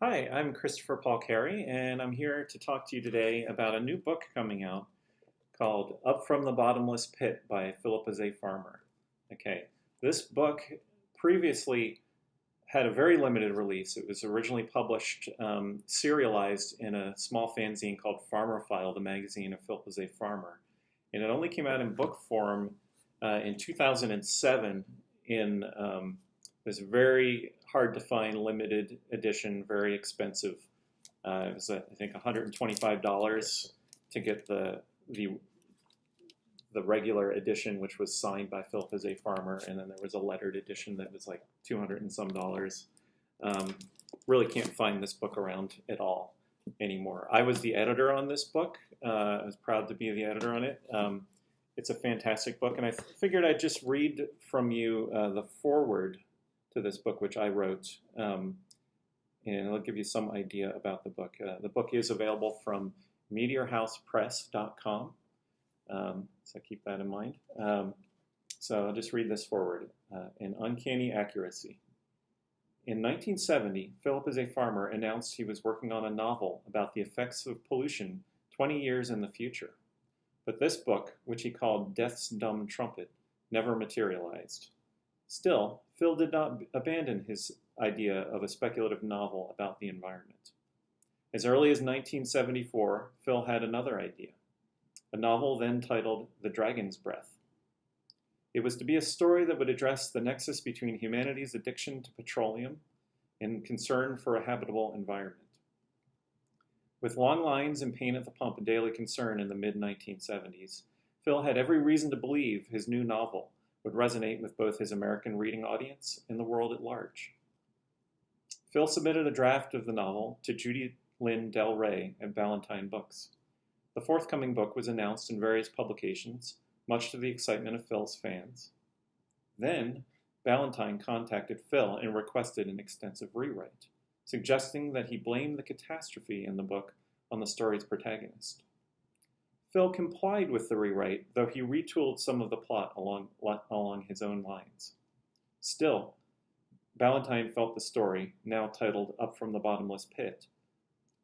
Hi, I'm Christopher Paul Carey, and I'm here to talk to you today about a new book coming out called Up from the Bottomless Pit by José Farmer. Okay, this book previously had a very limited release. It was originally published, serialized in a small fanzine called Farmer File, the magazine of José Farmer. And it only came out in book form in 2007 in this very hard to find limited edition, very expensive. It was, I think, $125 to get the regular edition, which was signed by José Farmer, and then there was a lettered edition that was like 200 and some dollars. Really can't find this book around at all anymore. I was the editor on this book. I was proud to be the editor on it. It's a fantastic book, and I figured I'd just read from you the foreword to this book, which I wrote, and it'll give you some idea about the book. The book is available from meteorhousepress.com, so keep that in mind. So I'll just read this forward. An uncanny accuracy. In 1970, José Farmer announced he was working on a novel about the effects of pollution 20 years in the future. But this book, which he called Death's Dumb Trumpet, never materialized. Still, Phil did not abandon his idea of a speculative novel about the environment. As early as 1974, Phil had another idea, a novel then titled The Dragon's Breath. It was to be a story that would address the nexus between humanity's addiction to petroleum and concern for a habitable environment. With long lines and pain at the pump a daily concern in the mid-1970s, Phil had every reason to believe his new novel would resonate with both his American reading audience and the world at large. Phil submitted a draft of the novel to Judy Lynn Del Rey at Ballantine Books. The forthcoming book was announced in various publications, much to the excitement of Phil's fans. Then, Ballantine contacted Phil and requested an extensive rewrite, suggesting that he blame the catastrophe in the book on the story's protagonist. Phil complied with the rewrite, though he retooled some of the plot along his own lines. Still, Ballantine felt the story, now titled Up from the Bottomless Pit,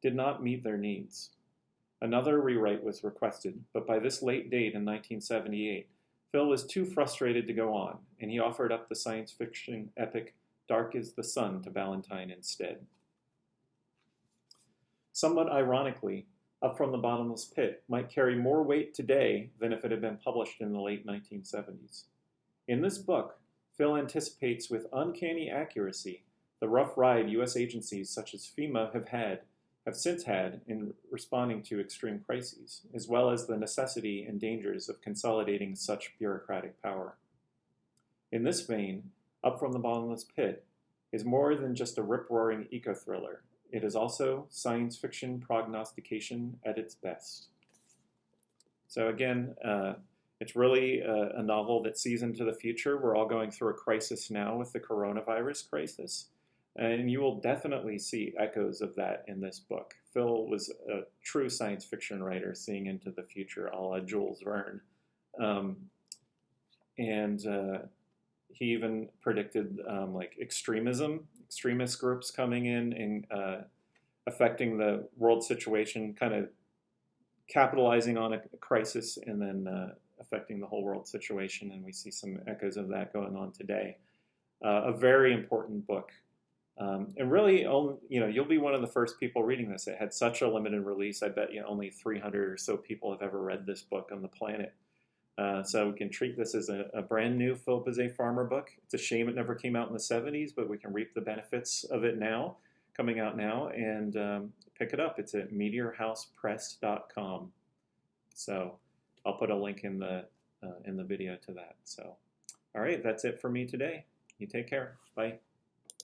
did not meet their needs. Another rewrite was requested, but by this late date in 1978, Phil was too frustrated to go on, and he offered up the science fiction epic Dark is the Sun to Ballantine instead. Somewhat ironically, Up from the Bottomless Pit might carry more weight today than if it had been published in the late 1970s. In this book, Phil anticipates with uncanny accuracy the rough ride U.S. agencies such as FEMA have since had in responding to extreme crises, as well as the necessity and dangers of consolidating such bureaucratic power. In this vein, Up from the Bottomless Pit is more than just a rip-roaring eco-thriller. It is also science fiction prognostication at its best. So again, it's really a novel that sees into the future. We're all going through a crisis now with the coronavirus crisis. And you will definitely see echoes of that in this book. Phil was a true science fiction writer seeing into the future, a la Jules Verne. He even predicted like extremist groups coming in and affecting the world situation, kind of capitalizing on a crisis and then affecting the whole world situation. And we see some echoes of that going on today. A very important book. And really, you'll be one of the first people reading this. It had such a limited release. I bet only 300 or so people have ever read this book on the planet. So we can treat this as a brand new José Farmer book. It's a shame it never came out in the 70s, but we can reap the benefits of it now, coming out now, and pick it up. It's at meteorhousepress.com. So I'll put a link in the video to that. So, all right, that's it for me today. You take care. Bye.